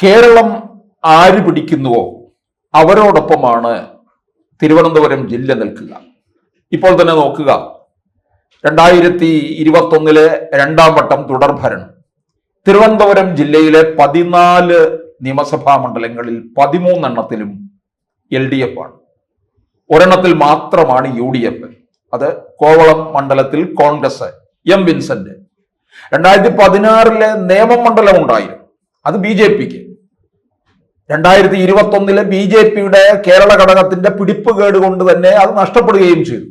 കേരളം ആര് പിടിക്കുന്നുവോ അവരോടൊപ്പമാണ് തിരുവനന്തപുരം ജില്ല നിൽക്കുക. ഇപ്പോൾ തന്നെ നോക്കുക, 2021 രണ്ടാം വട്ടം തുടർഭരണം തിരുവനന്തപുരം ജില്ലയിലെ 14 നിയമസഭാ മണ്ഡലങ്ങളിൽ 13 എണ്ണത്തിലും LDF ആണ്. ഒരെണ്ണത്തിൽ മാത്രമാണ് UDF. അത് കോവളം മണ്ഡലത്തിൽ കോൺഗ്രസ് M. വിൻസെന്റ്. 2016 നേമം മണ്ഡലം ഉണ്ടായിരുന്നു, അത് BJPക്ക്. 2021 BJPയുടെ കേരള ഘടകത്തിന്റെ പിടിപ്പുകേട് കൊണ്ട് തന്നെ അത് നഷ്ടപ്പെടുകയും ചെയ്തു.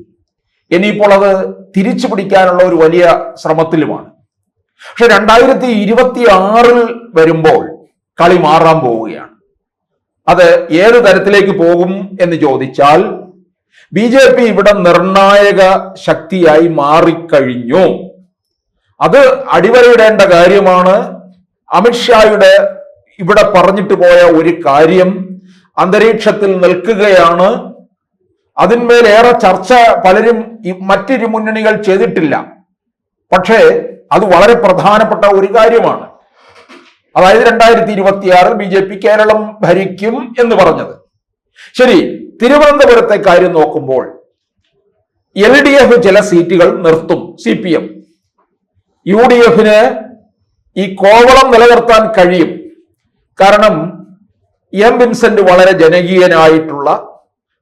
ഇനിയിപ്പോൾ അത് തിരിച്ചു പിടിക്കാനുള്ള ഒരു വലിയ ശ്രമത്തിലുമാണ്. പക്ഷെ 2026 വരുമ്പോൾ കളി മാറാൻ പോവുകയാണ്. അത് ഏത് തരത്തിലേക്ക് പോകും എന്ന് ചോദിച്ചാൽ, BJP ഇവിടെ നിർണായക ശക്തിയായി മാറിക്കഴിഞ്ഞു. അത് അടിവരയിടേണ്ട കാര്യമാണ്. അമിത്ഷായുടെ ഇവിടെ പറഞ്ഞിട്ട് പോയ ഒരു കാര്യം അന്തരീക്ഷത്തിൽ നിൽക്കുകയാണ്. അതിന്മേലേറെ ചർച്ച പലരും മറ്റിരു മുന്നണികൾ ചെയ്തിട്ടില്ല. പക്ഷേ അത് വളരെ പ്രധാനപ്പെട്ട ഒരു കാര്യമാണ്. അതായത് 2026 BJP കേരളം ഭരിക്കും എന്ന് പറഞ്ഞത്. ശരി, തിരുവനന്തപുരത്തെ കാര്യം നോക്കുമ്പോൾ LDF ചില സീറ്റുകൾ നിർത്തും. CPM, UDFന് ഈ കോവളം നിലനിർത്താൻ കഴിയും. കാരണം M. വിൻസെന്റ് വളരെ ജനകീയനായിട്ടുള്ള,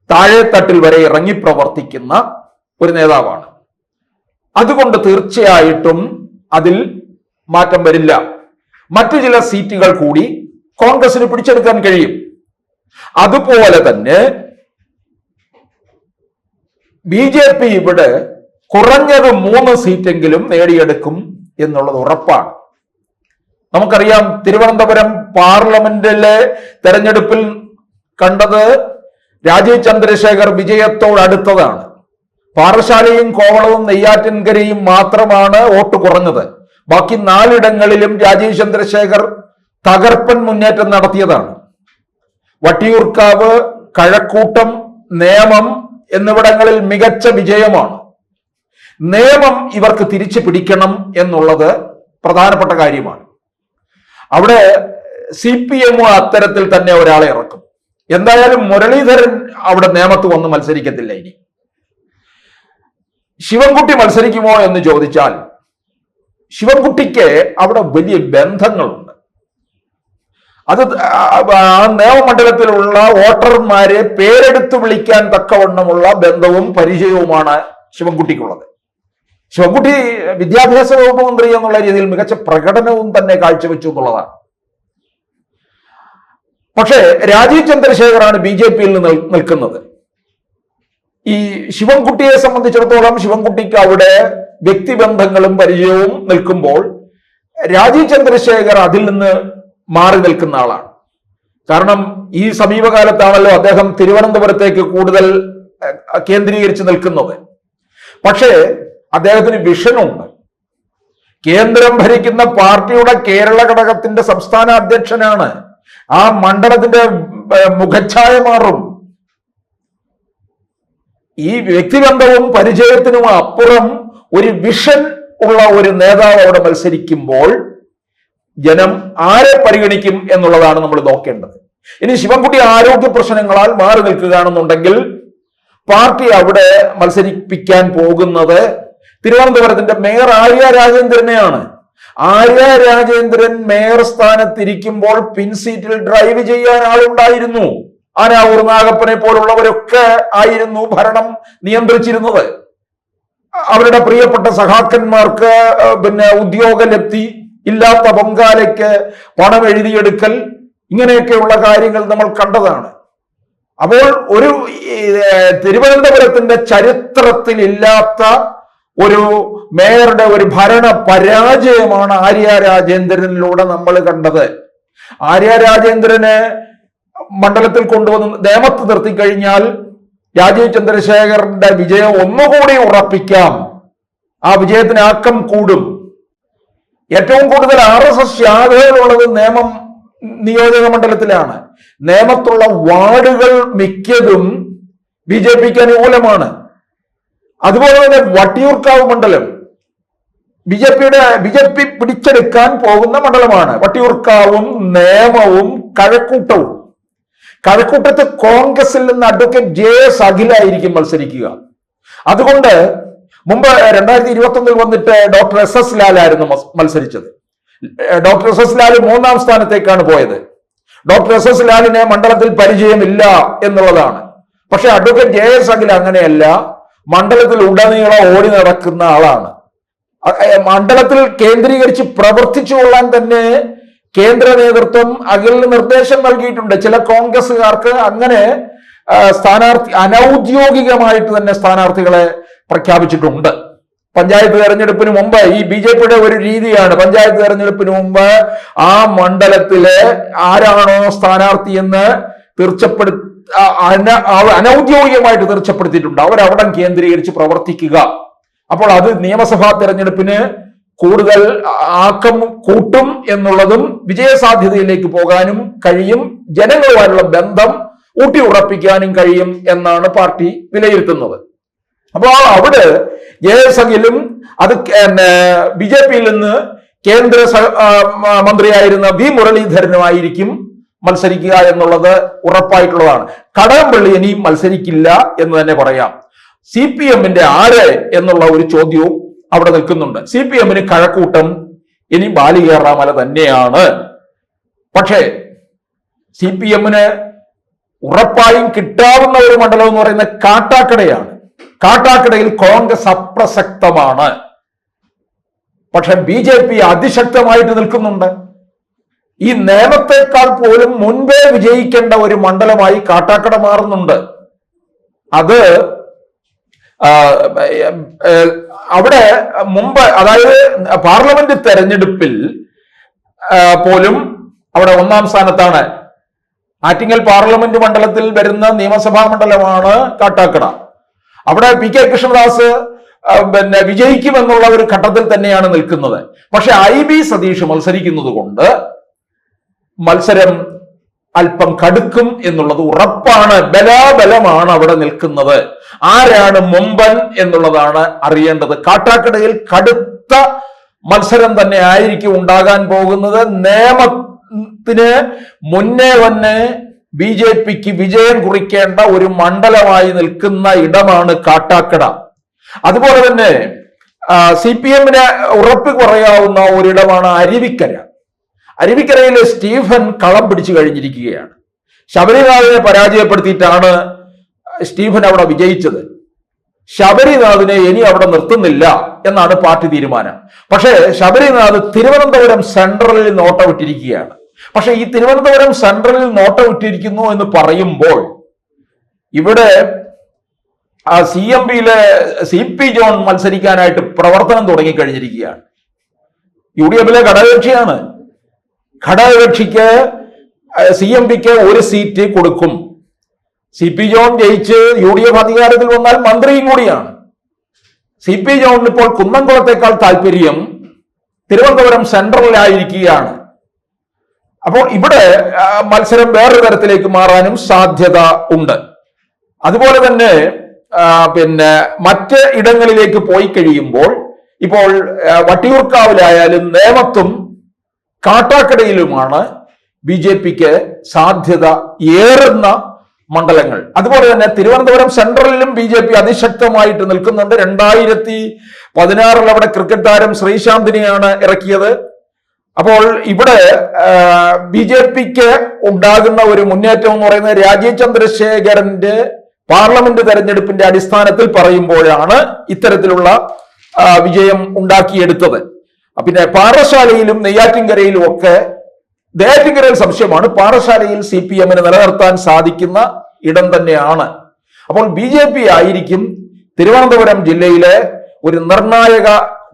താഴെത്തട്ടിൽ വരെ ഇറങ്ങി പ്രവർത്തിക്കുന്ന ഒരു നേതാവാണ്. അതുകൊണ്ട് തീർച്ചയായിട്ടും അതിൽ മാറ്റം വരില്ല. മറ്റു ചില സീറ്റുകൾ കൂടി കോൺഗ്രസിന് പിടിച്ചെടുക്കാൻ കഴിയും. അതുപോലെ തന്നെ BJP ഇവിടെ കുറഞ്ഞത് 3 സീറ്റെങ്കിലും നേടിയെടുക്കും എന്നുള്ളത് ഉറപ്പാണ്. നമുക്കറിയാം, തിരുവനന്തപുരം പാർലമെന്റിലെ തെരഞ്ഞെടുപ്പിൽ കണ്ടത് രാജീവ് ചന്ദ്രശേഖർ വിജയത്തോടടുത്തതാണ്. പാറശാലയും കോവളവും നെയ്യാറ്റിൻകരയും മാത്രമാണ് വോട്ട് കുറഞ്ഞത്. ബാക്കി 4 ഇടങ്ങളിലും രാജീവ് ചന്ദ്രശേഖർ തകർപ്പൻ മുന്നേറ്റം നടത്തിയതാണ്. വട്ടിയൂർക്കാവ്, കഴക്കൂട്ടം, നേമം എന്നിവിടങ്ങളിൽ മികച്ച വിജയമാണ്. നേമം ഇവർക്ക് തിരിച്ചു പിടിക്കണം എന്നുള്ളത് പ്രധാനപ്പെട്ട കാര്യമാണ്. അവിടെ CPM അത്തരത്തിൽ തന്നെ ഒരാളെ ഇറക്കും. എന്തായാലും മുരളീധരൻ അവിടെ നേമത്ത് വന്ന് മത്സരിക്കത്തില്ല. ഇനി ശിവൻകുട്ടി മത്സരിക്കുമോ എന്ന് ചോദിച്ചാൽ, ശിവൻകുട്ടിക്ക് അവിടെ വലിയ ബന്ധങ്ങളുണ്ട്. അത് ആ നേമമണ്ഡലത്തിലുള്ള വോട്ടർമാരെ പേരെടുത്ത് വിളിക്കാൻ തക്കവണ്ണമുള്ള ബന്ധവും പരിചയവുമാണ് ശിവൻകുട്ടിക്കുള്ളത്. ശിവൻകുട്ടി വിദ്യാഭ്യാസ വകുപ്പ് മന്ത്രി എന്നുള്ള രീതിയിൽ മികച്ച പ്രകടനവും തന്നെ കാഴ്ചവെച്ചു എന്നുള്ളതാണ്. പക്ഷേ രാജീവ് ചന്ദ്രശേഖറാണ് BJPയിൽ നിൽക്കുന്നത്. ഈ ശിവൻകുട്ടിയെ സംബന്ധിച്ചിടത്തോളം ശിവൻകുട്ടിക്ക് അവിടെ വ്യക്തിബന്ധങ്ങളും പരിചയവും നിൽക്കുമ്പോൾ രാജീവ് ചന്ദ്രശേഖർ അതിൽ നിന്ന് മാറി നിൽക്കുന്ന ആളാണ്. കാരണം ഈ സമീപകാലത്താണല്ലോ അദ്ദേഹം തിരുവനന്തപുരത്തേക്ക് കൂടുതൽ കേന്ദ്രീകരിച്ച് നിൽക്കുന്നത്. പക്ഷേ അദ്ദേഹത്തിന് വിഷനുണ്ട്. കേന്ദ്രം ഭരിക്കുന്ന പാർട്ടിയുടെ കേരള ഘടകത്തിന്റെ സംസ്ഥാന അധ്യക്ഷനാണ്. ആ മണ്ഡലത്തിന്റെ മുഖച്ഛായ മാറും. ഈ വ്യക്തിബന്ധവും പരിചയത്തിനും അപ്പുറം ഒരു വിഷൻ ഉള്ള ഒരു നേതാവ് അവിടെ മത്സരിക്കുമ്പോൾ ജനം ആരെ പരിഗണിക്കും എന്നുള്ളതാണ് നമ്മൾ നോക്കേണ്ടത്. ഇനി ശിവൻകുട്ടി ആരോഗ്യ പ്രശ്നങ്ങളാൽ മാറി നിൽക്കുകയാണെന്നുണ്ടെങ്കിൽ പാർട്ടി അവിടെ മത്സരിപ്പിക്കാൻ പോകുന്നത് തിരുവനന്തപുരത്തിന്റെ മേയർ ആര്യ രാജേന്ദ്രനെയാണ്. ആര്യ രാജേന്ദ്രൻ മേയർ സ്ഥാനത്തിരിക്കുമ്പോൾ പിൻസീറ്റിൽ ഡ്രൈവ് ചെയ്യാൻ ആളുണ്ടായിരുന്നു. ആനാവൂർ നാഗപ്പനെ പോലുള്ളവരൊക്കെ ആയിരുന്നു ഭരണം നിയന്ത്രിച്ചിരുന്നത്. അവരുടെ പ്രിയപ്പെട്ട സഖാക്കന്മാർക്ക് ഉദ്യോഗലബ്ധി, ഇല്ലാത്ത പൊങ്കാലയ്ക്ക് പണം എഴുതിയെടുക്കൽ, ഇങ്ങനെയൊക്കെയുള്ള കാര്യങ്ങൾ നമ്മൾ കണ്ടതാണ്. അപ്പോൾ ഒരു തിരുവനന്തപുരത്തിന്റെ ചരിത്രത്തിൽ ഇല്ലാത്ത ഒരു മേയറുടെ ഒരു ഭരണ പരാജയമാണ് ആര്യ രാജേന്ദ്രനിലൂടെ നമ്മൾ കണ്ടത്. ആര്യ രാജേന്ദ്രനെ മണ്ഡലത്തിൽ കൊണ്ടുവന്ന് നേമത്ത് നിർത്തിക്കഴിഞ്ഞാൽ രാജീവ് ചന്ദ്രശേഖറിന്റെ വിജയം ഒന്നുകൂടി ഉറപ്പിക്കാം. ആ വിജയത്തിന് ആക്കം കൂടും. ഏറ്റവും കൂടുതൽ RSS ശാഖകളുള്ളത് നേമം നിയോജക മണ്ഡലത്തിലാണ്. നേമത്തുള്ള വാർഡുകൾ മിക്കതും BJPക്ക് അനുകൂലമാണ്. അതുപോലെ തന്നെ വട്ടിയൂർക്കാവ് മണ്ഡലം ബി ജെ പി പിടിച്ചെടുക്കാൻ പോകുന്ന മണ്ഡലമാണ് വട്ടിയൂർക്കാവും നേമവും കഴക്കൂട്ടവും. കഴക്കൂട്ടത്ത് കോൺഗ്രസിൽ നിന്ന് അഡ്വക്കേറ്റ് JS അഖിലായിരിക്കും മത്സരിക്കുക. അതുകൊണ്ട് മുമ്പ് 2021 വന്നിട്ട് ഡോക്ടർ SS ലാലായിരുന്നു മത്സരിച്ചത്. ഡോക്ടർ SS ലാൽ 3ാം സ്ഥാനത്തേക്കാണ് പോയത്. ഡോക്ടർ SS ലാലിനെ മണ്ഡലത്തിൽ പരിചയമില്ല എന്നുള്ളതാണ്. പക്ഷെ അഡ്വക്കേറ്റ് JS അഖിൽ അങ്ങനെയല്ല, മണ്ഡലത്തിൽ ഉടനീളം ഓടി നടക്കുന്ന ആളാണ്. മണ്ഡലത്തിൽ കേന്ദ്രീകരിച്ച് പ്രവർത്തിച്ചുകൊള്ളാൻ തന്നെ കേന്ദ്ര നേതൃത്വം അഖിലിന് നിർദ്ദേശം നൽകിയിട്ടുണ്ട്. ചില കോൺഗ്രസുകാർക്ക് അങ്ങനെ അനൗദ്യോഗികമായിട്ട് തന്നെ സ്ഥാനാർത്ഥികളെ പ്രഖ്യാപിച്ചിട്ടുണ്ട്. പഞ്ചായത്ത് തെരഞ്ഞെടുപ്പിന് മുമ്പ് ഈ BJPയുടെ ഒരു രീതിയാണ്, പഞ്ചായത്ത് തെരഞ്ഞെടുപ്പിന് മുമ്പ് ആ മണ്ഡലത്തിലെ ആരാണോ സ്ഥാനാർത്ഥി എന്ന് അനൗദ്യോഗികമായിട്ട് തീർച്ചപ്പെടുത്തിയിട്ടുണ്ട്, അവരവിടം കേന്ദ്രീകരിച്ച് പ്രവർത്തിക്കുക. അപ്പോൾ അത് നിയമസഭാ തെരഞ്ഞെടുപ്പിന് കൂടുതൽ ആക്കം കൂട്ടും എന്നുള്ളതും വിജയസാധ്യതയിലേക്ക് പോകാനും കഴിയും, ജനങ്ങളുമായുള്ള ബന്ധം ഊട്ടി ഉറപ്പിക്കാനും കഴിയും എന്നാണ് പാർട്ടി വിലയിരുത്തുന്നത്. അപ്പോൾ അവിടെ JS അഖിലും അത് BJPയിൽ നിന്ന് കേന്ദ്ര മന്ത്രിയായിരുന്ന V മുരളീധരനുമായിരിക്കും മത്സരിക്കുക എന്നുള്ളത് ഉറപ്പായിട്ടുള്ളതാണ്. കടകംപള്ളി ഇനിയും മത്സരിക്കില്ല എന്ന് തന്നെ പറയാം. CPMന്റെ ആര് എന്നുള്ള ഒരു ചോദ്യവും അവിടെ നിൽക്കുന്നുണ്ട്. CPMന് കഴക്കൂട്ടം ഇനി ബാലികേറാമല തന്നെയാണ്. പക്ഷേ CPMന് ഉറപ്പായും കിട്ടാവുന്ന ഒരു മണ്ഡലം എന്ന് പറയുന്നത് കാട്ടാക്കടയാണ്. കാട്ടാക്കടയിൽ കോൺഗ്രസ് അപ്രസക്തമാണ്. പക്ഷെ BJP അതിശക്തമായിട്ട് നിൽക്കുന്നുണ്ട്. ഈ നേമത്തെക്കാൾ പോലും മുൻപേ വിജയിക്കേണ്ട ഒരു മണ്ഡലമായി കാട്ടാക്കട മാറുന്നുണ്ട്. അത് അവിടെ മുമ്പ്, അതായത് പാർലമെന്റ് തെരഞ്ഞെടുപ്പിൽ പോലും അവിടെ 1ാം സ്ഥാനത്താണ്. ആറ്റിങ്ങൽ പാർലമെന്റ് മണ്ഡലത്തിൽ വരുന്ന നിയമസഭാ മണ്ഡലമാണ് കാട്ടാക്കട. അവിടെ PK കൃഷ്ണദാസ് വിജയിക്കുമെന്നുള്ള ഒരു ഘട്ടത്തിൽ തന്നെയാണ് നിൽക്കുന്നത്. പക്ഷെ IB സതീഷ് മത്സരിക്കുന്നത് കൊണ്ട് മത്സരം അല്പം കടുക്കും എന്നുള്ളത് ഉറപ്പാണ്. ബലാബലമാണ് അവിടെ നിൽക്കുന്നത്. ആരാണ് മുമ്പൻ എന്നുള്ളതാണ് അറിയേണ്ടത്. കാട്ടാക്കടയിൽ കടുത്ത മത്സരം തന്നെ ആയിരിക്കും ഉണ്ടാകാൻ പോകുന്നത്. നേമത്തിന് മുന്നേ തന്നെ BJPക്ക് വിജയം കുറിക്കേണ്ട ഒരു മണ്ഡലമായി നിൽക്കുന്ന ഇടമാണ് കാട്ടാക്കട. അതുപോലെ തന്നെ CPMന് ഉറപ്പ് പറയാവുന്ന ഒരിടമാണ് അരുവിക്കര. അരുവിക്കരയിലെ സ്റ്റീഫൻ കളം പിടിച്ചു കഴിഞ്ഞിരിക്കുകയാണ്. ശബരിനാഥിനെ പരാജയപ്പെടുത്തിയിട്ടാണ് സ്റ്റീഫൻ അവിടെ വിജയിച്ചത്. ശബരിനാഥിനെ ഇനി അവിടെ നിർത്തുന്നില്ല എന്നാണ് പാർട്ടി തീരുമാനം. പക്ഷേ ശബരിനാഥ് തിരുവനന്തപുരം സെൻട്രലിൽ നോട്ടമിട്ടിരിക്കുകയാണ്. പക്ഷെ ഈ തിരുവനന്തപുരം സെൻട്രലിൽ നോട്ടമിട്ടിരിക്കുന്നു എന്ന് പറയുമ്പോൾ ഇവിടെ CMPയിലെ CP ജോൺ മത്സരിക്കാനായിട്ട് പ്രവർത്തനം തുടങ്ങിക്കഴിഞ്ഞിരിക്കുകയാണ്. UDFിലെ ഘടകകക്ഷിയാണ്. ഘടകകക്ഷിക്ക് CMPക്ക് ഒരു സീറ്റ് കൊടുക്കും. CP ജോൺ ജയിച്ച് UDF അധികാരത്തിൽ വന്നാൽ മന്ത്രിയും കൂടിയാണ്. CP ജോണിന് ഇപ്പോൾ കുന്നംകുളത്തേക്കാൾ താല്പര്യം തിരുവനന്തപുരം സെൻട്രലിലായിരിക്കുകയാണ്. അപ്പോൾ ഇവിടെ മത്സരം വേറൊരു തരത്തിലേക്ക് മാറാനും സാധ്യത ഉണ്ട്. അതുപോലെ തന്നെ മറ്റ് ഇടങ്ങളിലേക്ക് പോയി കഴിയുമ്പോൾ ഇപ്പോൾ വട്ടിയൂർക്കാവിലായാലും നേമത്തും കാട്ടാക്കടയിലുമാണ് BJPക്ക് സാധ്യത ഏറുന്ന മണ്ഡലങ്ങൾ. അതുപോലെ തന്നെ തിരുവനന്തപുരം സെൻട്രലിലും BJP അതിശക്തമായിട്ട് നിൽക്കുന്നുണ്ട്. 2016 അവിടെ ക്രിക്കറ്റ് താരം ശ്രീശാന്തിനെയാണ് ഇറക്കിയത്. അപ്പോൾ ഇവിടെ BJPക്ക് ഉണ്ടാകുന്ന ഒരു മുന്നേറ്റം എന്ന് പറയുന്നത് രാജീവ് ചന്ദ്രശേഖരന്റെ പാർലമെന്റ് തെരഞ്ഞെടുപ്പിന്റെ അടിസ്ഥാനത്തിൽ പറയുമ്പോഴാണ് ഇത്തരത്തിലുള്ള വിജയം ഉണ്ടാക്കിയെടുത്തത്. പിന്നെ പാറശാലയിലും നെയ്യാറ്റിൻകരയിലും ഒക്കെ, നെയ്യാറ്റിൻകരയിൽ സംശയമാണ്, പാറശാലയിൽ CPMന് നിലനിർത്താൻ സാധിക്കുന്ന ഇടം തന്നെയാണ്. അപ്പോൾ BJP ആയിരിക്കും തിരുവനന്തപുരം ജില്ലയിലെ ഒരു നിർണായക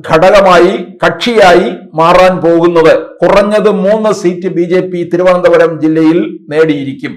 ഘടകമായി, കക്ഷിയായി മാറാൻ പോകുന്നത്. കുറഞ്ഞത് 3 സീറ്റ് BJP തിരുവനന്തപുരം ജില്ലയിൽ നേടിയിരിക്കും.